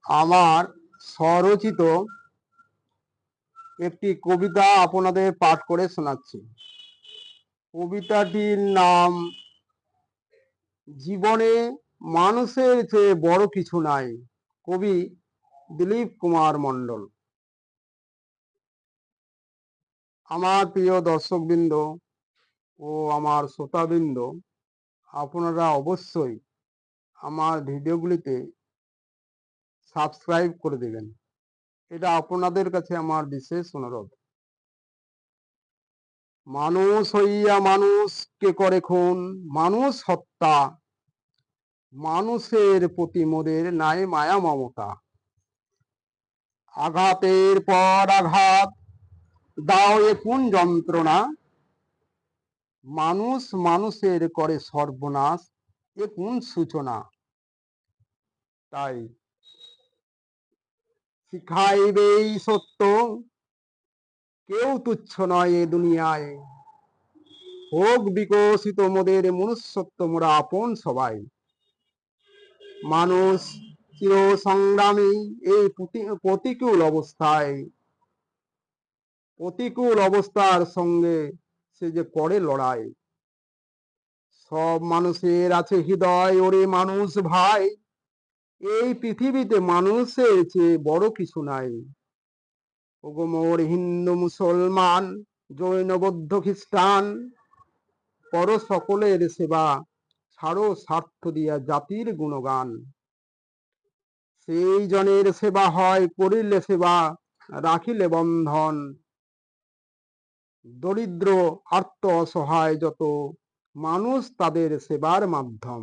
আমার স্বরচিত একটি কবিতা আপনাদের পাঠ করে শোনাচ্ছি। কবিতাটির নাম জীবনে মানুষের চেয়ে বড় কিছু নাই। কবি দিলীপ কুমার মণ্ডল। আমার প্রিয় দর্শকবৃন্দ ও আমার শ্রোতাবৃন্দ, আপনারা অবশ্যই আমার ভিডিওগুলিতে সাবস্ক্রাইব করে দেবেন। এটা আপনাদের কাছে আমার বিশেষ অনুরোধ। মানুষ হইয়া মানুষকে করে খুন, মানুষ হত্যা, মানুষের প্রতি মোদের নাই মায়া মমতা। আঘাতের পর আঘাত দাও এ কোন যন্ত্রণা, মানুষ মানুষের করে সর্বনাশ এ কোন সূচনা। তাই শিখাইবে এই সত্য, কেউ তুচ্ছ নয় এ দুনিয়ায়। হোক বিকশিত মোদের মনুষ্যত্ব, মোরা আপন সবাই। মানুষ চির সংগ্রামী এই প্রতিকূল অবস্থায়, প্রতিকূল অবস্থার সঙ্গে সে যে করে লড়াই। সব মানুষের আছে হৃদয়, ওরে মানুষ ভাই, এই পৃথিবীতে মানুষের চেয়ে বড় কিছু নাই। ওগো মোর হিন্দু মুসলমান জৈন বৌদ্ধ খ্রিস্টান, কর সকলের সেবা, ছাড়ো স্বার্থ দিয়া জাতির গুণগান। সেই জনের সেবা হয় করিলে সেবা, রাখিলে বন্ধন। দরিদ্র আর্ত অসহায় যত মানুষ তাদের সেবার মাধ্যম।